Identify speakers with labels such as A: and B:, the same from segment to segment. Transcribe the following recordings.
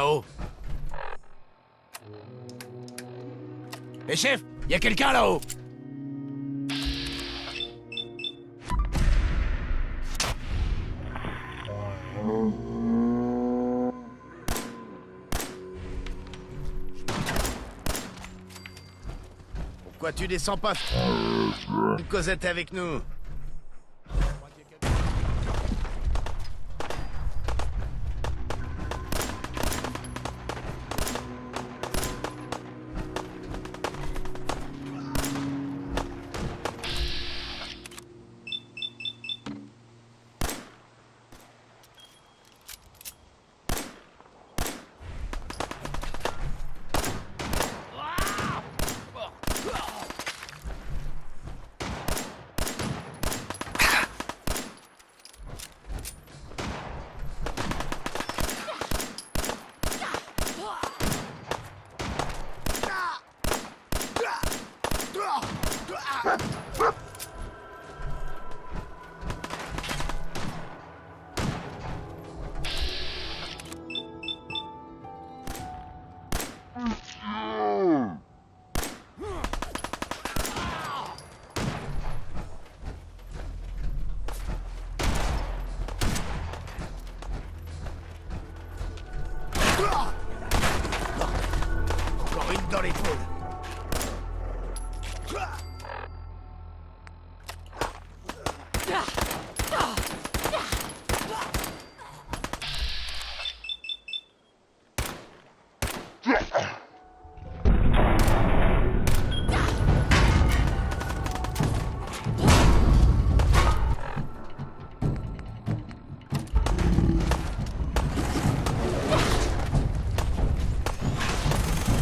A: là-haut. Hé chef, y a quelqu'un là-haut. Pourquoi tu descends pas? Une causette avec nous. Encore une dans l'épaule.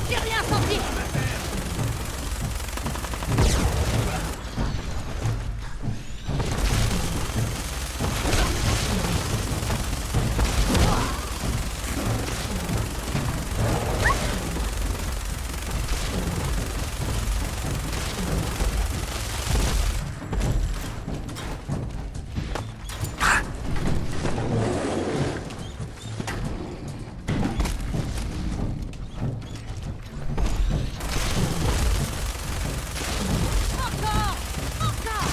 B: J'ai rien senti. Encore! Encore!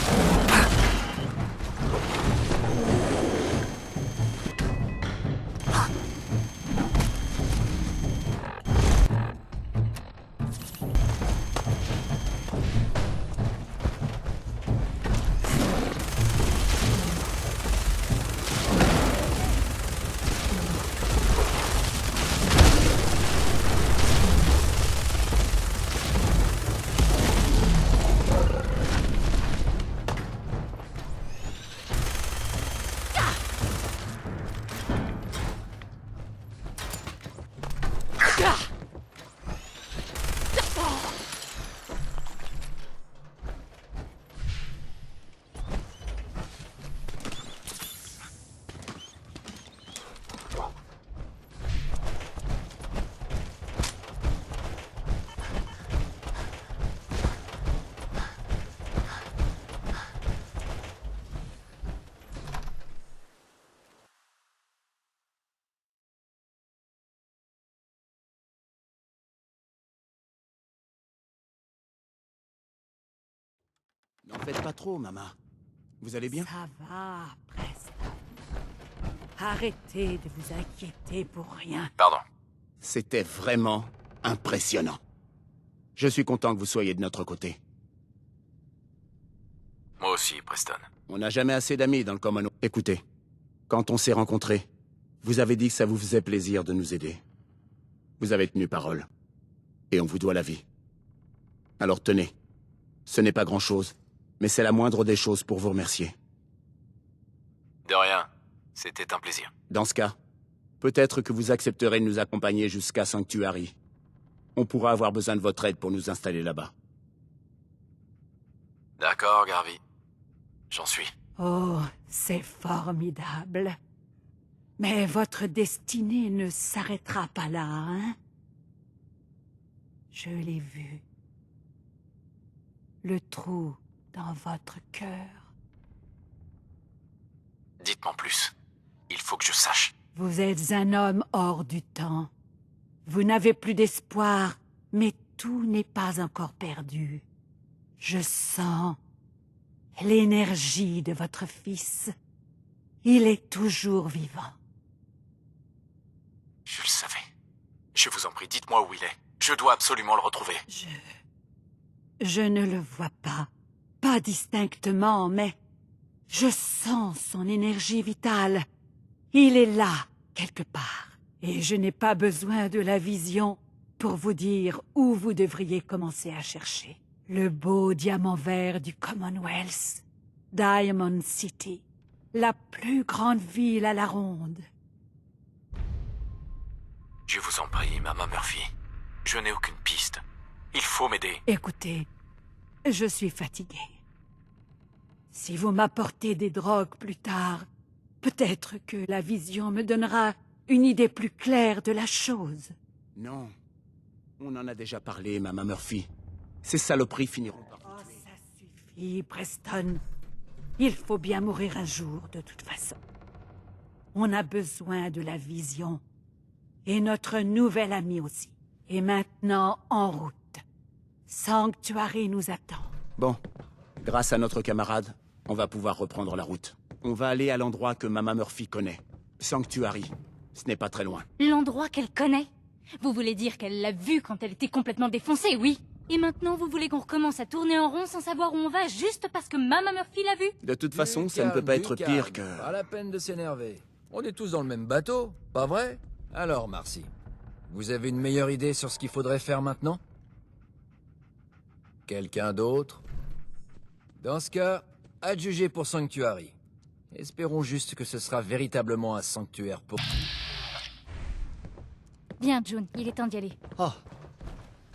A: N'en faites pas trop, maman. Vous allez bien?
B: Ça va, Preston. Arrêtez de vous inquiéter pour rien.
C: Pardon.
A: C'était vraiment impressionnant. Je suis content que vous soyez de notre côté.
C: Moi aussi, Preston.
A: On n'a jamais assez d'amis dans le Common. Écoutez, quand on s'est rencontrés, vous avez dit que ça vous faisait plaisir de nous aider. Vous avez tenu parole. Et on vous doit la vie. Alors tenez, ce n'est pas grand-chose, mais c'est la moindre des choses pour vous remercier.
C: De rien. C'était un plaisir.
A: Dans ce cas, peut-être que vous accepterez de nous accompagner jusqu'à Sanctuary. On pourra avoir besoin de votre aide pour nous installer là-bas.
C: D'accord, Garvey. J'en suis.
B: Oh, c'est formidable. Mais votre destinée ne s'arrêtera pas là, hein? Je l'ai vu. Le trou dans votre cœur.
C: Dites-moi plus. Il faut que je sache.
B: Vous êtes un homme hors du temps. Vous n'avez plus d'espoir, mais tout n'est pas encore perdu. Je sens l'énergie de votre fils. Il est toujours vivant.
C: Je le savais. Je vous en prie, dites-moi où il est. Je dois absolument le retrouver.
B: Je ne le vois pas distinctement, mais je sens son énergie vitale. Il est là, quelque part. Et je n'ai pas besoin de la vision pour vous dire où vous devriez commencer à chercher. Le beau diamant vert du Commonwealth, Diamond City, la plus grande ville à la ronde.
C: Je vous en prie, Maman Murphy. Je n'ai aucune piste. Il faut m'aider.
B: Écoutez, je suis fatiguée. Si vous m'apportez des drogues plus tard, peut-être que la vision me donnera une idée plus claire de la chose.
A: Non. On en a déjà parlé, Maman Murphy. Ces saloperies finiront par...
B: Oh, ça suffit, Preston. Il faut bien mourir un jour, de toute façon. On a besoin de la vision. Et notre nouvel ami aussi. Et maintenant, en route. Sanctuary nous attend.
A: Bon. Grâce à notre camarade, on va pouvoir reprendre la route. On va aller à l'endroit que Maman Murphy connaît. Sanctuary. Ce n'est pas très loin.
D: L'endroit qu'elle connaît? Vous voulez dire qu'elle l'a vu quand elle était complètement défoncée, oui? Et maintenant, vous voulez qu'on recommence à tourner en rond sans savoir où on va juste parce que Maman Murphy l'a vu?
A: De toute façon, ça ne peut pas être pire que...
E: Pas la peine de s'énerver. On est tous dans le même bateau, pas vrai? Alors, Marcy, vous avez une meilleure idée sur ce qu'il faudrait faire maintenant? Quelqu'un d'autre? Dans ce cas, adjugé pour Sanctuary. Espérons juste que ce sera véritablement un sanctuaire pour...
D: Bien, June, il est temps d'y aller.
F: Oh.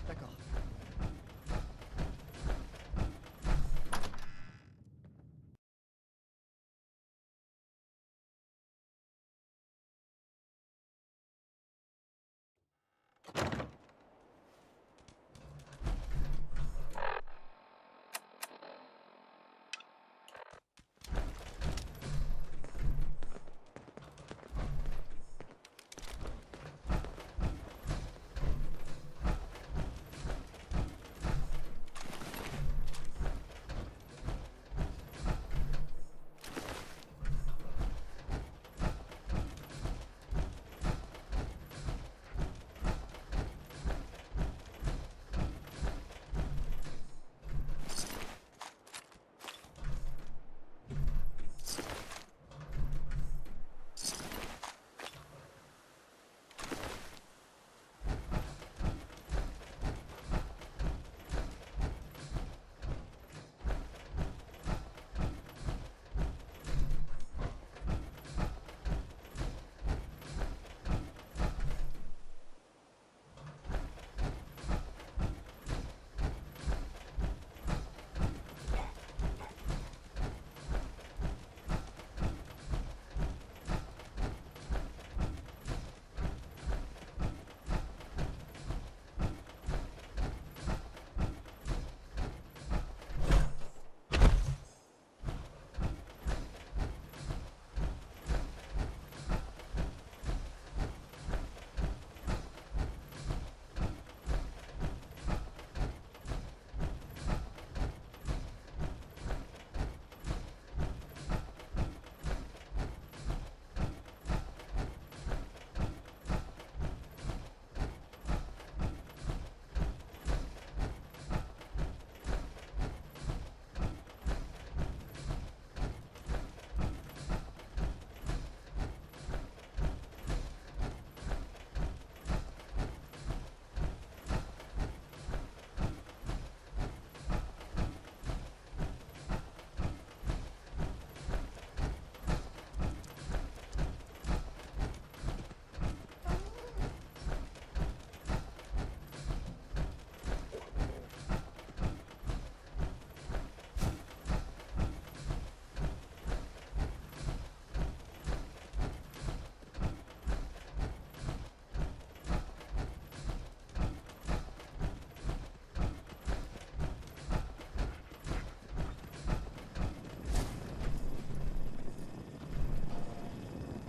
F: D'accord.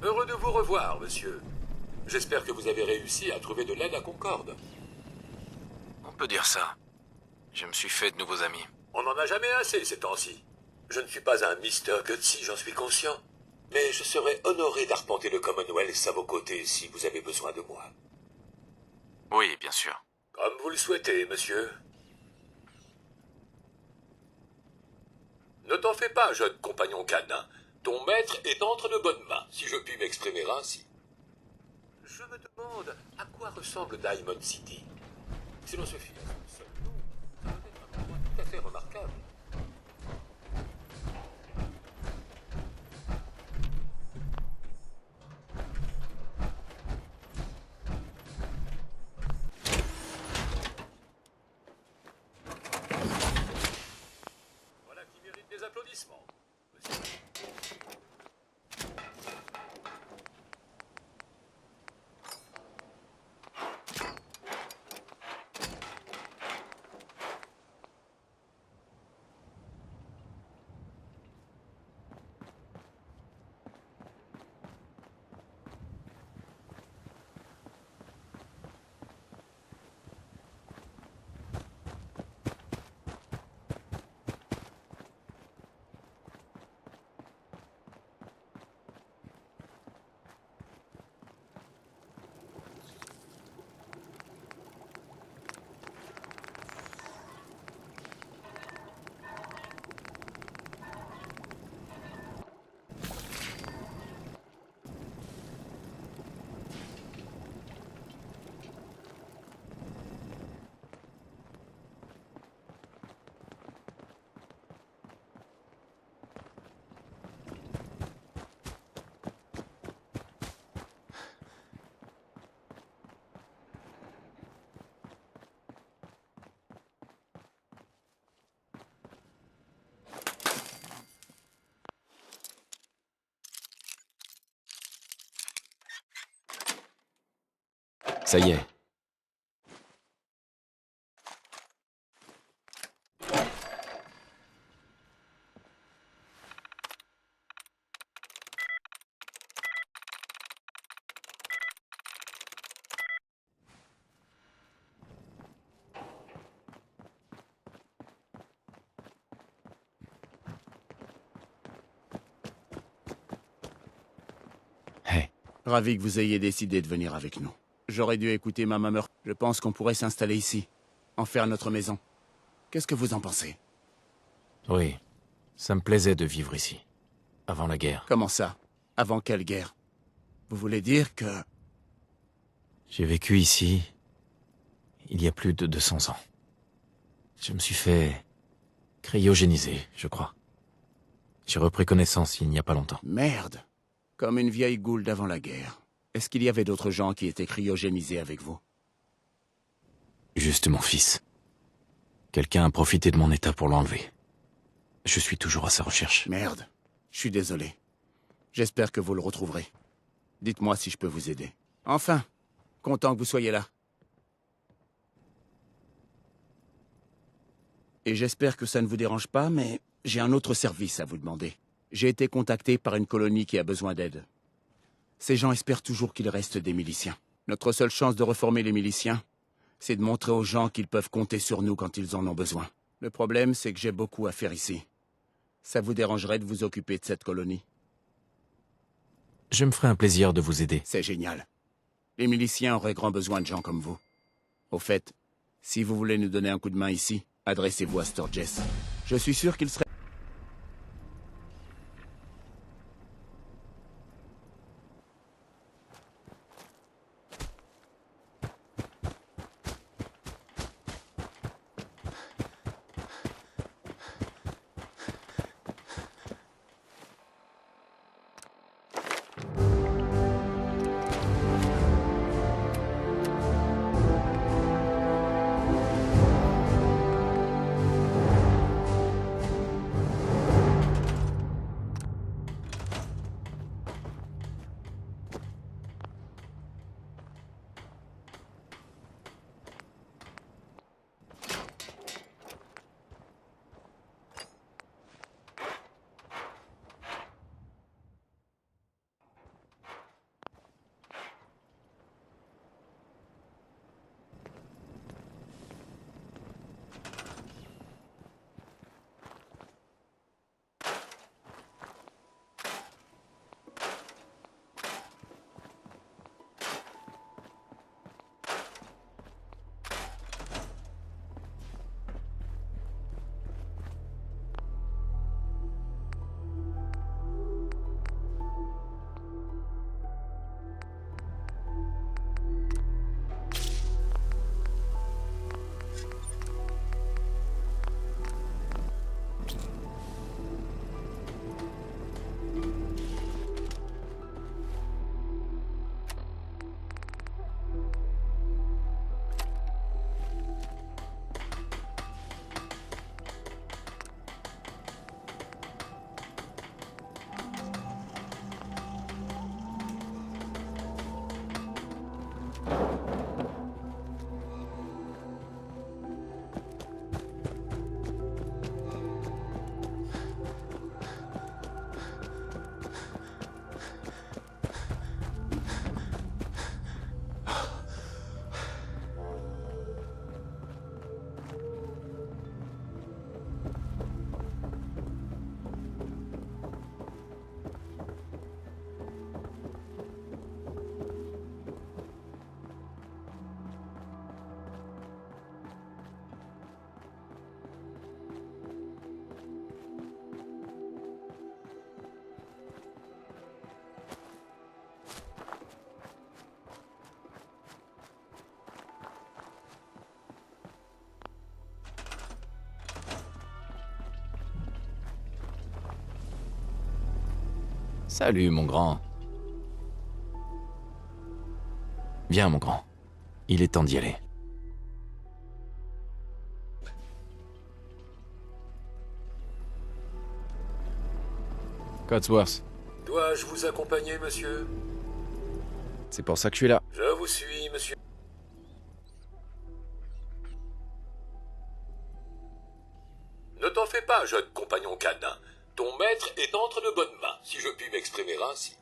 G: Heureux de vous revoir, monsieur. J'espère que vous avez réussi à trouver de l'aide à Concorde.
C: On peut dire ça. Je me suis fait de nouveaux amis.
G: On n'en a jamais assez ces temps-ci. Je ne suis pas un Mr. Gutsy, j'en suis conscient. Mais je serais honoré d'arpenter le Commonwealth à vos côtés si vous avez besoin de moi.
C: Oui, bien sûr.
G: Comme vous le souhaitez, monsieur. Ne t'en fais pas, jeune compagnon canin. Ton maître est entre de bonnes mains, si je puis m'exprimer ainsi. Je me demande à quoi ressemble Diamond City. Si l'on se fie à son seul nom, ça doit être un endroit tout à fait remarquable. Voilà qui mérite des applaudissements, monsieur.
E: Ça y est. Hey,
A: Ravi que vous ayez décidé de venir avec nous. J'aurais dû écouter Mama Murphy. Je pense qu'on pourrait s'installer ici, en faire notre maison. Qu'est-ce que vous en pensez?
C: Oui, ça me plaisait de vivre ici. Avant la guerre.
A: Comment ça? Avant quelle guerre? Vous voulez dire que...
C: J'ai vécu ici il y a plus de 200 ans. Je me suis fait cryogéniser, je crois. J'ai repris connaissance il n'y a pas longtemps.
A: Merde. Comme une vieille goule d'avant la guerre. Est-ce qu'il y avait d'autres gens qui étaient cryogénisés avec vous?
C: Juste mon fils. Quelqu'un a profité de mon état pour l'enlever. Je suis toujours à sa recherche.
A: Merde. Je suis désolé. J'espère que vous le retrouverez. Dites-moi si je peux vous aider. Enfin, content que vous soyez là. Et j'espère que ça ne vous dérange pas, mais j'ai un autre service à vous demander. J'ai été contacté par une colonie qui a besoin d'aide. Ces gens espèrent toujours qu'il reste des miliciens. Notre seule chance de reformer les miliciens, c'est de montrer aux gens qu'ils peuvent compter sur nous quand ils en ont besoin. Le problème, c'est que j'ai beaucoup à faire ici. Ça vous dérangerait de vous occuper de cette colonie?
C: Je me ferai un plaisir de vous aider.
A: C'est génial. Les miliciens auraient grand besoin de gens comme vous. Au fait, si vous voulez nous donner un coup de main ici, adressez-vous à Sturgis. Je suis sûr qu'il serait...
C: Salut, mon grand. Viens, mon grand. Il est temps d'y aller. Codsworth,
G: Dois-je vous accompagner, monsieur?
C: c'est pour ça que je suis là.
G: Je vous suis, monsieur. Ne t'en fais pas, jeune compagnon canin. Ton maître est entre de bonnes mains, si je puis m'exprimer ainsi.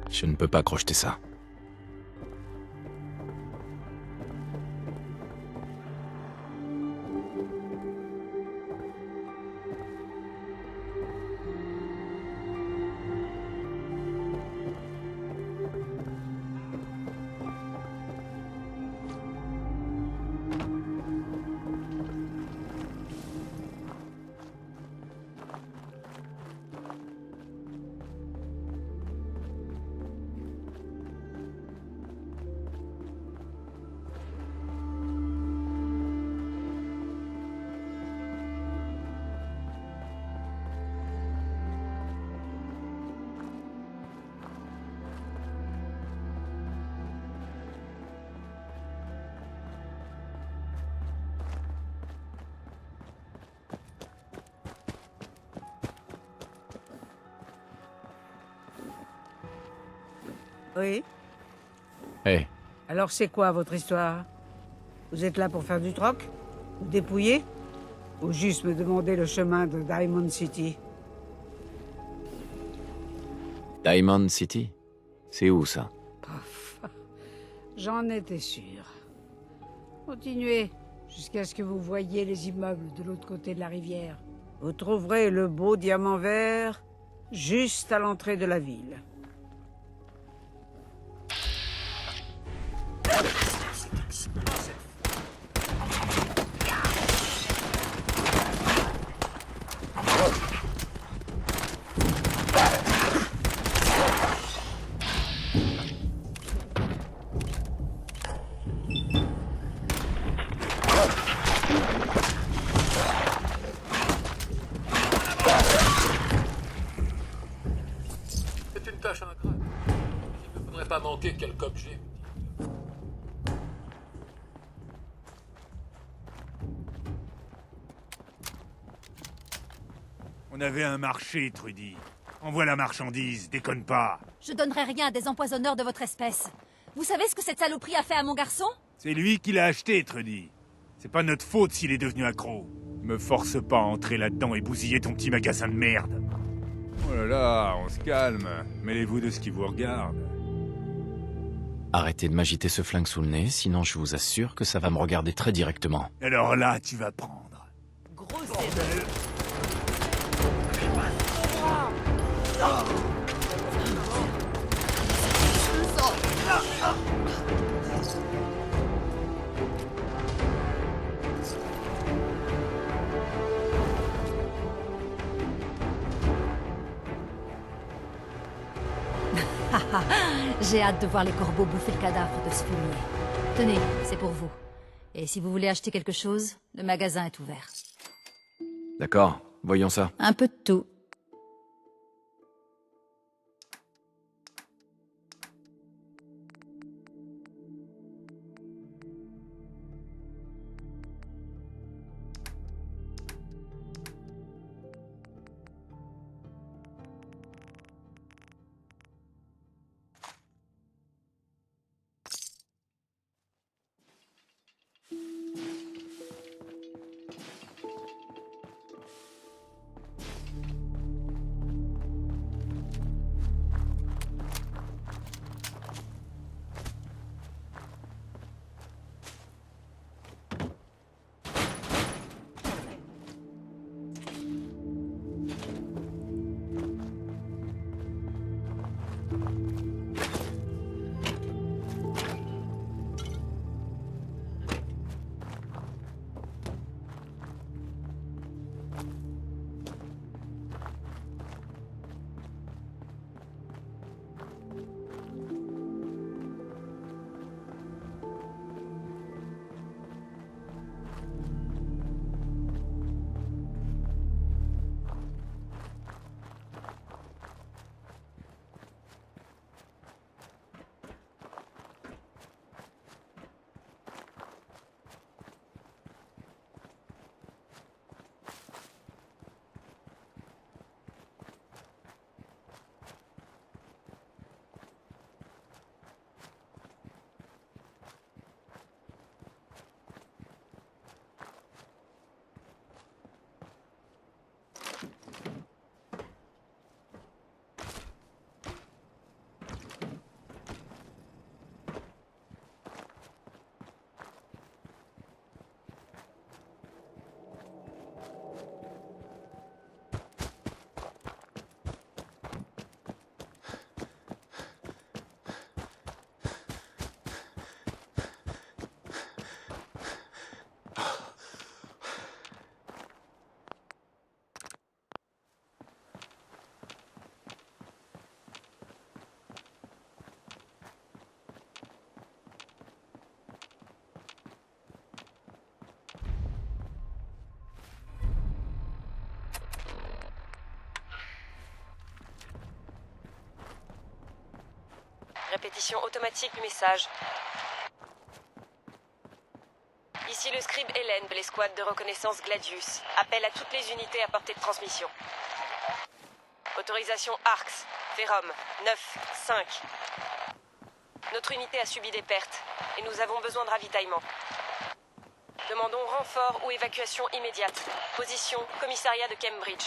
C: Je ne peux pas crocheter ça.
H: Oui.
C: Hé,
H: Alors c'est quoi votre histoire? Vous êtes là pour faire du troc? Vous dépouiller? Ou juste me demander le chemin de Diamond City?
C: Diamond City? C'est où ça?
H: Paf. J'en étais sûr. Continuez, jusqu'à ce que vous voyiez les immeubles de l'autre côté de la rivière. Vous trouverez le beau diamant vert juste à l'entrée de la ville.
G: C'est une tâche ingrate. Il ne faudrait pas manquer quelque objet.
I: On avait un marché, Trudy. Envoie la marchandise, déconne pas.
J: Je donnerai rien à des empoisonneurs de votre espèce. Vous savez ce que cette saloperie a fait à mon garçon?
I: C'est lui qui l'a acheté, Trudy. C'est pas notre faute s'il est devenu accro. Me force pas à entrer là-dedans et bousiller ton petit magasin de merde. Oh là là, on se calme. Mêlez-vous de ce qui vous regarde.
C: Arrêtez de m'agiter ce flingue sous le nez, sinon je vous assure que ça va me regarder très directement.
I: Alors là, tu vas prendre.
J: J'ai hâte de voir les corbeaux bouffer le cadavre de ce fumier. Tenez, c'est pour vous. Et si vous voulez acheter quelque chose, le magasin est ouvert.
C: D'accord, voyons ça.
J: Un peu de tout.
K: Répétition automatique du message. Ici le scribe Hélène de l'escouade de reconnaissance Gladius. Appel à toutes les unités à portée de transmission. Autorisation ARX. Ferrum. 9-5. Notre unité a subi des pertes et nous avons besoin de ravitaillement. Demandons renfort ou évacuation immédiate. Position, commissariat de Cambridge.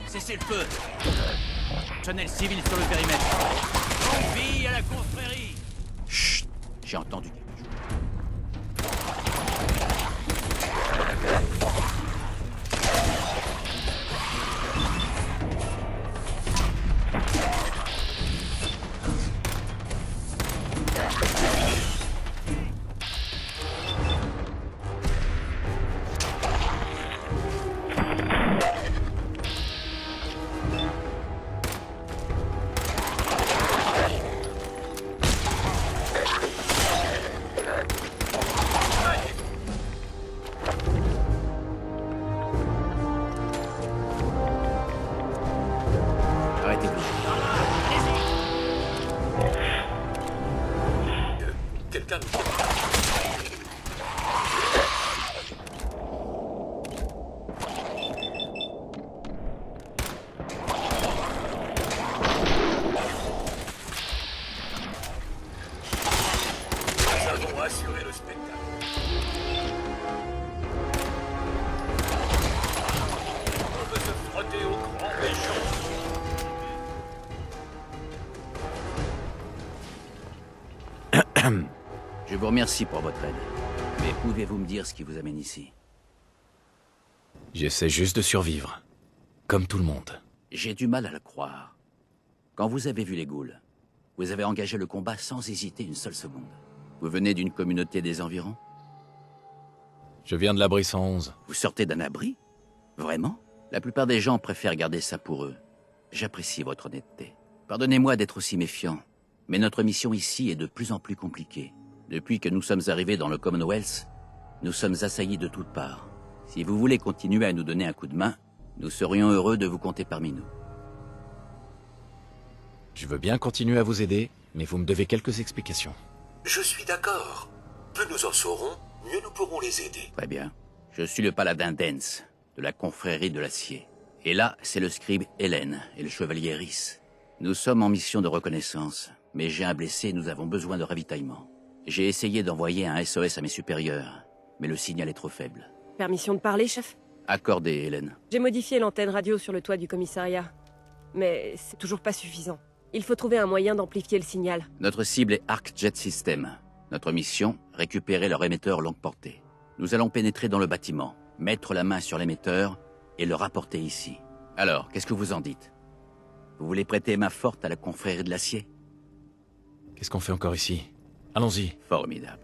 L: Cessez le feu. Personnel civil sur le périmètre. Confie à la confrérie. Chut, j'ai entendu quelque chose. Je vous remercie pour votre aide. Mais pouvez-vous me dire ce qui vous amène ici?
C: J'essaie juste de survivre. Comme tout le monde.
L: J'ai du mal à le croire. Quand vous avez vu les ghouls, vous avez engagé le combat sans hésiter une seule seconde. Vous venez d'une communauté des environs?
C: Je viens de l'abri 111.
L: Vous sortez d'un abri? Vraiment? La plupart des gens préfèrent garder ça pour eux. J'apprécie votre honnêteté. Pardonnez-moi d'être aussi méfiant, mais notre mission ici est de plus en plus compliquée. Depuis que nous sommes arrivés dans le Commonwealth, nous sommes assaillis de toutes parts. Si vous voulez continuer à nous donner un coup de main, nous serions heureux de vous compter parmi nous.
C: Je veux bien continuer à vous aider, mais vous me devez quelques explications.
G: Je suis d'accord. Plus nous en saurons, mieux nous pourrons les aider.
L: Très bien. Je suis le paladin Dance, de la confrérie de l'acier. Et là, c'est le scribe Hélène et le chevalier Rhys. Nous sommes en mission de reconnaissance, mais j'ai un blessé et nous avons besoin de ravitaillement. J'ai essayé d'envoyer un SOS à mes supérieurs, mais le signal est trop faible.
K: Permission de parler, chef?
L: Accordé, Hélène.
K: J'ai modifié l'antenne radio sur le toit du commissariat. Mais c'est toujours pas suffisant. Il faut trouver un moyen d'amplifier le signal.
L: Notre cible est Arc Jet System. Notre mission, récupérer leur émetteur longue portée. Nous allons pénétrer dans le bâtiment, mettre la main sur l'émetteur et le rapporter ici. Alors, qu'est-ce que vous en dites? Vous voulez prêter main forte à la confrérie de l'acier?
C: Qu'est-ce qu'on fait encore ici? Allons-y.
L: Formidable.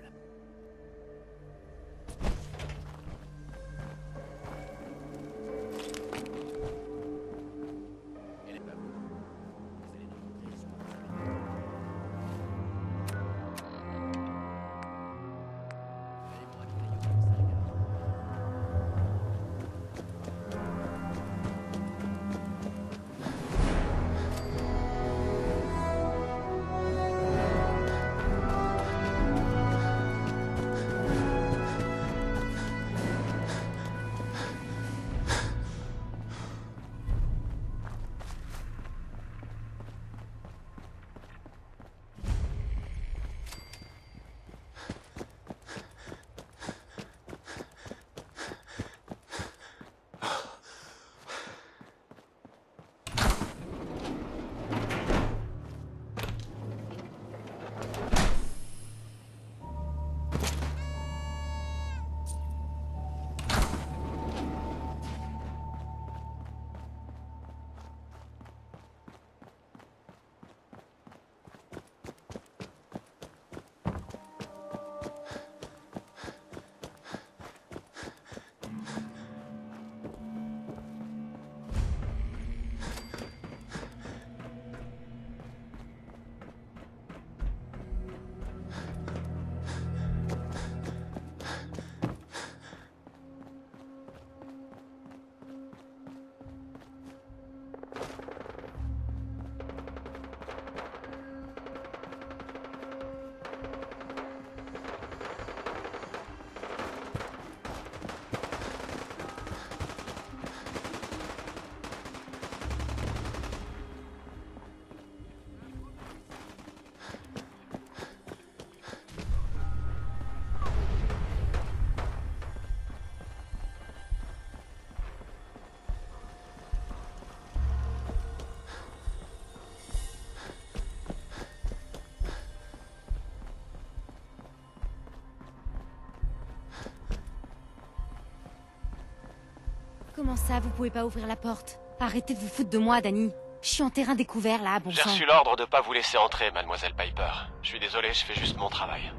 D: Comment ça, vous pouvez pas ouvrir la porte? Arrêtez de vous foutre de moi, Dani. Je suis en terrain découvert, là, bon
M: J'ai
D: sang.
M: reçu l'ordre de pas vous laisser entrer, mademoiselle Piper. Je suis désolé, je fais juste mon travail.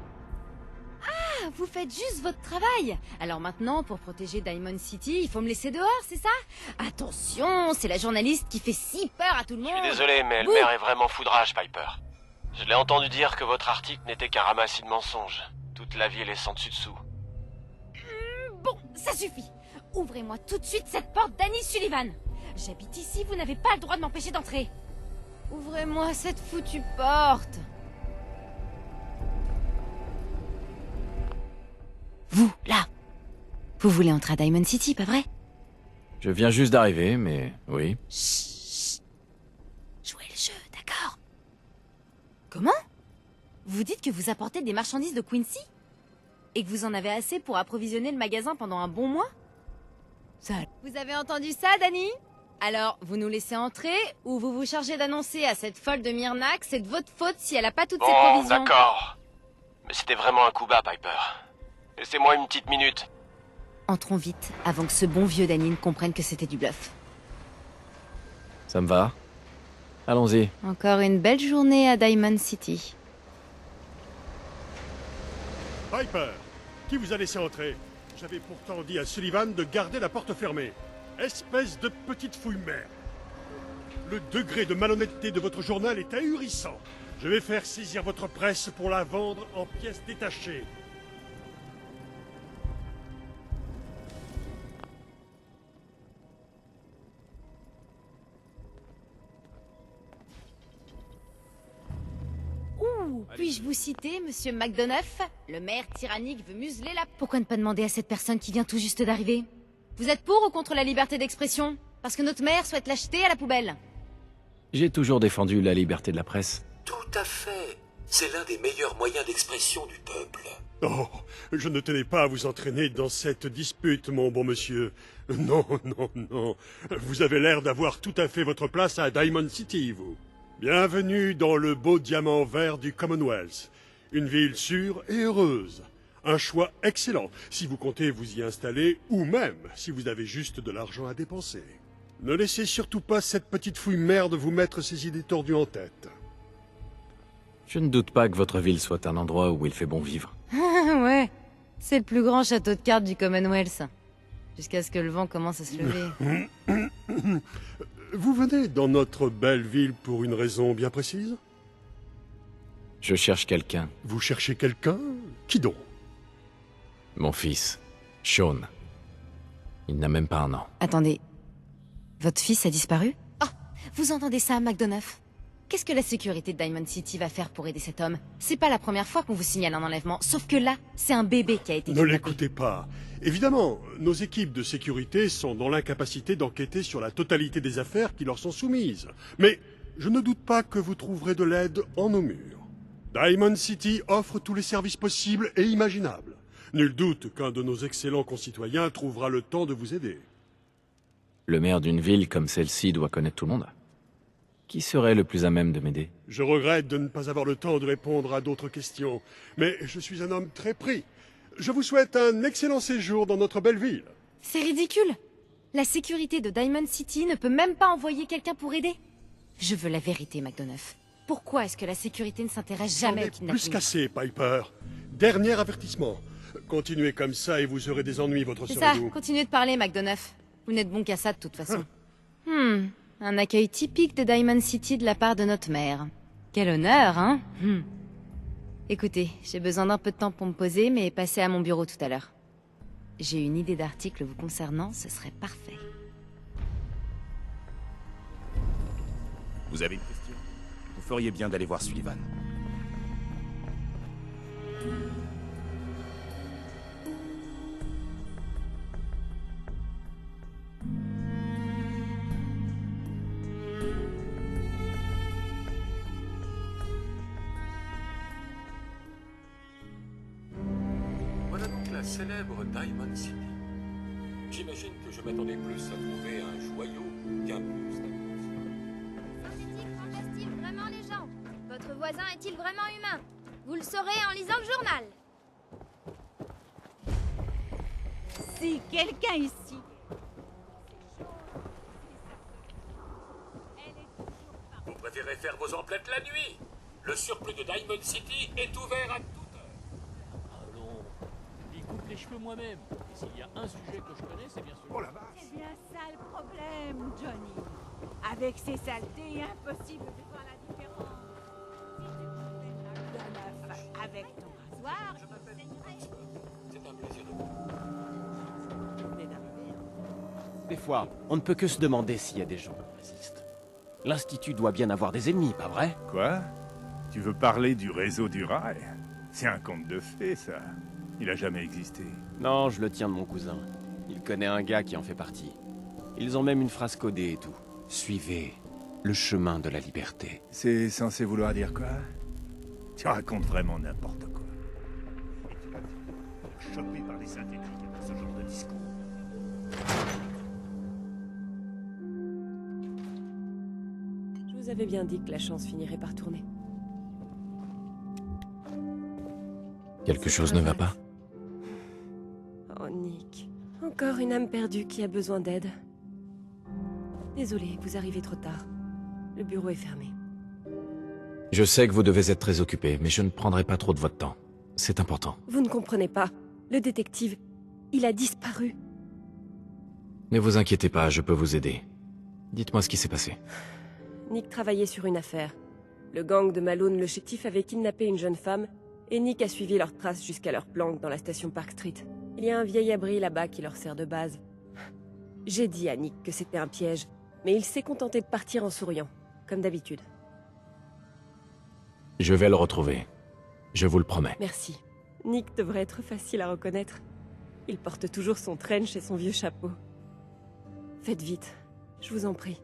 D: Ah, vous faites juste votre travail. Alors maintenant, pour protéger Diamond City, il faut me laisser dehors, c'est ça? Attention, c'est la journaliste qui fait si peur à tout le monde.
M: Je suis désolé, mais Elmer est vraiment foudrage, Piper. Je l'ai entendu dire que votre article n'était qu'un ramassis de mensonges. Toute la ville est sans dessus-dessous.
D: Bon, ça suffit. Ouvrez-moi tout de suite cette porte, Danny Sullivan. J'habite ici, vous n'avez pas le droit de m'empêcher d'entrer. Ouvrez-moi cette foutue porte. Vous, là. Vous voulez entrer à Diamond City, pas vrai?
C: Je viens juste d'arriver, mais oui.
D: Chut. Jouez le jeu, d'accord? Comment? Vous dites que vous apportez des marchandises de Quincy? Et que vous en avez assez pour approvisionner le magasin pendant un bon mois? Ça... Vous avez entendu ça, Danny? Alors, vous nous laissez entrer, ou vous vous chargez d'annoncer à cette folle de Myrna que c'est de votre faute si elle a pas toutes ses provisions?
M: D'accord. Mais c'était vraiment un coup bas, Piper. Laissez-moi une petite minute.
D: Entrons vite, avant que ce bon vieux Danin comprenne que c'était du bluff.
C: Ça me va. Allons-y.
D: Encore une belle journée à Diamond City.
N: Piper, qui vous a laissé entrer? J'avais pourtant dit à Sullivan de garder la porte fermée. Espèce de petite fouille merde. Le degré de malhonnêteté de votre journal est ahurissant. Je vais faire saisir votre presse pour la vendre en pièces détachées.
D: Ouh, puis-je vous citer, monsieur McDonough? Le maire tyrannique veut museler la... Pourquoi ne pas demander à cette personne qui vient tout juste d'arriver? Vous êtes pour ou contre la liberté d'expression? Parce que notre maire souhaite l'acheter à la poubelle.
C: J'ai toujours défendu la liberté de la presse.
G: Tout à fait. C'est l'un des meilleurs moyens d'expression du peuple.
N: Oh, je ne tenais pas à vous entraîner dans cette dispute, mon bon monsieur. Non, non, non. Vous avez l'air d'avoir tout à fait votre place à Diamond City, vous. Bienvenue dans le beau diamant vert du Commonwealth. Une ville sûre et heureuse. Un choix excellent si vous comptez vous y installer ou même si vous avez juste de l'argent à dépenser. Ne laissez surtout pas cette petite fouille merde vous mettre ces idées tordues en tête.
C: Je ne doute pas que votre ville soit un endroit où il fait bon vivre.
D: Ah ouais, c'est le plus grand château de cartes du Commonwealth. Jusqu'à ce que le vent commence à se lever.
N: Vous venez dans notre belle ville pour une raison bien précise?
C: Je cherche quelqu'un.
N: Vous cherchez quelqu'un? Qui donc?
C: Mon fils, Sean. Il n'a même pas un an.
D: Attendez, votre fils a disparu? Oh, vous entendez ça, McDonough? Qu'est-ce que la sécurité de Diamond City va faire pour aider cet homme? C'est pas la première fois qu'on vous signale un enlèvement, sauf que là, c'est un bébé qui a été
N: Ne
D: kidnappé.
N: l'écoutez pas. Évidemment, nos équipes de sécurité sont dans l'incapacité d'enquêter sur la totalité des affaires qui leur sont soumises. Mais je ne doute pas que vous trouverez de l'aide en nos murs. Diamond City offre tous les services possibles et imaginables. Nul doute qu'un de nos excellents concitoyens trouvera le temps de vous aider.
C: Le maire d'une ville comme celle-ci doit connaître tout le monde. Qui serait le plus à même de m'aider?
N: Je regrette de ne pas avoir le temps de répondre à d'autres questions, mais je suis un homme très pris. Je vous souhaite un excellent séjour dans notre belle ville.
D: C'est ridicule. La sécurité de Diamond City ne peut même pas envoyer quelqu'un pour aider. Je veux la vérité, McDonough. Pourquoi est-ce que la sécurité ne s'intéresse jamais au
N: J'en ai
D: kidnapping?
N: plus qu'assez, Piper. Dernier avertissement. Continuez comme ça et vous aurez des ennuis, votre
D: C'est ça,
N: sœur.
D: continuez de parler, McDonough. Vous n'êtes bon qu'à ça de toute façon. Un accueil typique de Diamond City de la part de notre mère. Quel honneur, hein? Écoutez, j'ai besoin d'un peu de temps pour me poser, mais passez à mon bureau tout à l'heure. J'ai une idée d'article vous concernant, ce serait parfait.
A: Vous avez une question? Vous feriez bien d'aller voir Sullivan.
G: Voilà donc la célèbre Diamond City. J'imagine que je m'attendais plus à trouver un joyau qu'un monstre.
O: Fantastique vraiment les gens? Votre voisin est-il vraiment humain? Vous le saurez en lisant le journal.
B: Si quelqu'un ici...
G: Vous préférez faire vos emplettes la nuit? Le surplus de Diamond City est ouvert à toute heure.
P: Allons, je coupe les cheveux moi-même. Et s'il y a un sujet que je connais, c'est bien celui-là.
B: C'est bien ça le problème, Johnny. Avec ces saletés, impossible de voir la différence. Si tu pouvais McDonough avec ton rasoir,
G: Je m'appelle C'est un plaisir de vous.
B: venez d'arriver.
Q: Des fois, on ne peut que se demander s'il y a des gens qui résistent. L'Institut doit bien avoir des ennemis, pas vrai?
I: Quoi? Tu veux parler du réseau du rail? C'est un conte de fées, ça. Il a jamais existé.
Q: Non, je le tiens de mon cousin. Il connaît un gars qui en fait partie. Ils ont même une phrase codée et tout. Suivez le chemin de la liberté.
I: C'est censé vouloir dire quoi? Tu racontes vraiment n'importe quoi. Et tu vas te choper par des synthétiques avec ce genre de discours.
K: Je vous avais bien dit que la chance finirait par tourner.
C: Quelque chose ne va pas?
K: Oh, Nick. Encore une âme perdue qui a besoin d'aide. Désolé, vous arrivez trop tard. Le bureau est fermé.
C: Je sais que vous devez être très occupé, mais je ne prendrai pas trop de votre temps. C'est important.
K: Vous ne comprenez pas. Le détective, il a disparu.
C: Ne vous inquiétez pas, je peux vous aider. Dites-moi ce qui s'est passé.
K: Nick travaillait sur une affaire. Le gang de Malone, le chétif, avait kidnappé une jeune femme, et Nick a suivi leurs traces jusqu'à leur planque dans la station Park Street. Il y a un vieil abri là-bas qui leur sert de base. J'ai dit à Nick que c'était un piège, mais il s'est contenté de partir en souriant, comme d'habitude.
C: Je vais le retrouver. Je vous le promets.
K: Merci. Nick devrait être facile à reconnaître. Il porte toujours son trench et son vieux chapeau. Faites vite, je vous en prie.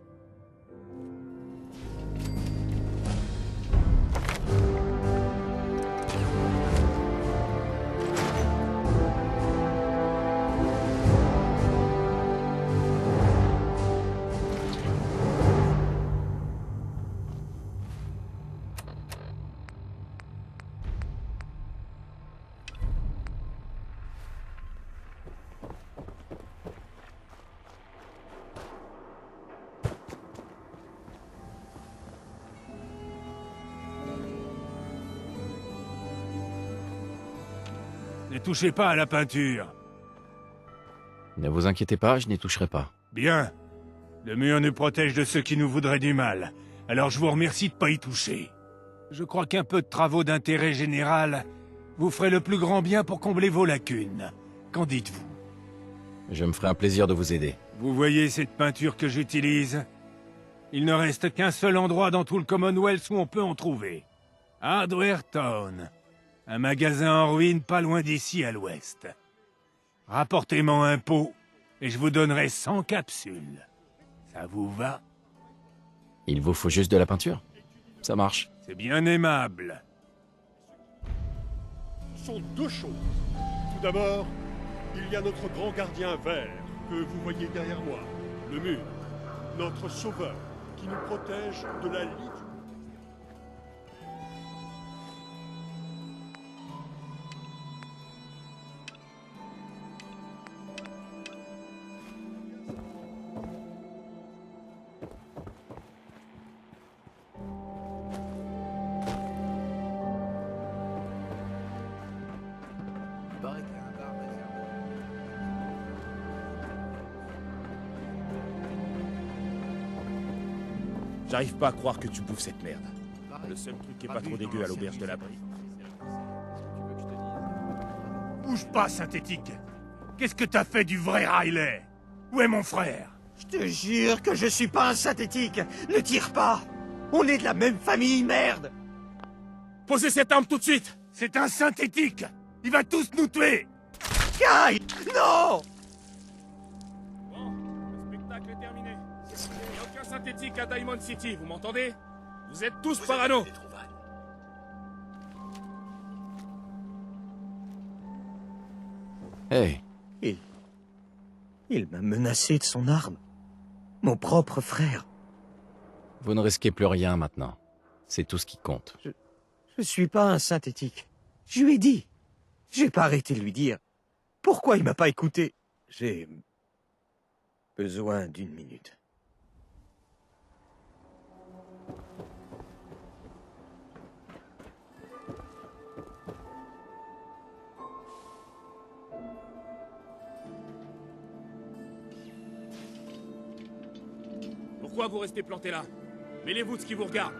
I: Ne touchez pas à la peinture.
C: Ne vous inquiétez pas, je n'y toucherai pas.
I: Bien. Le mur nous protège de ceux qui nous voudraient du mal. Alors je vous remercie de pas y toucher. Je crois qu'un peu de travaux d'intérêt général vous ferait le plus grand bien pour combler vos lacunes. Qu'en dites-vous?
C: Je me ferai un plaisir de vous aider.
I: Vous voyez cette peinture que j'utilise? Il ne reste qu'un seul endroit dans tout le Commonwealth où on peut en trouver. Hardware Town. Un magasin en ruine pas loin d'ici à l'ouest. Rapportez-moi un pot et je vous donnerai 100 capsules. Ça vous va?
C: Il vous faut juste de la peinture? Ça marche.
I: C'est bien aimable.
N: Ce sont deux choses. Tout d'abord, il y a notre grand gardien vert que vous voyez derrière moi, le mur. Notre sauveur qui nous protège de la lie.
A: J'arrive pas à croire que tu bouffes cette merde. Le seul truc qui est pas trop dégueu à l'auberge de l'abri.
I: Bouge pas, synthétique. Qu'est-ce que t'as fait du vrai Riley? Où est mon frère?
F: Je te jure que je suis pas un synthétique. Ne tire pas. On est de la même famille, merde.
I: Posez cette arme tout de suite. C'est un synthétique. Il va tous nous tuer.
F: Kai! Non!
R: Bon, le spectacle est terminé. Il n'y a aucun synthétique à Diamond City, vous m'entendez? Vous êtes tous parano.
C: Hey.
F: Il m'a menacé de son arme. Mon propre frère.
C: Vous ne risquez plus rien maintenant. C'est tout ce qui compte.
F: Je suis pas un synthétique. Je lui ai dit. J'ai pas arrêté de lui dire. Pourquoi il m'a pas écouté? J'ai besoin d'une minute.
R: Pourquoi vous restez planté là? Mêlez-vous de ce qui vous regarde.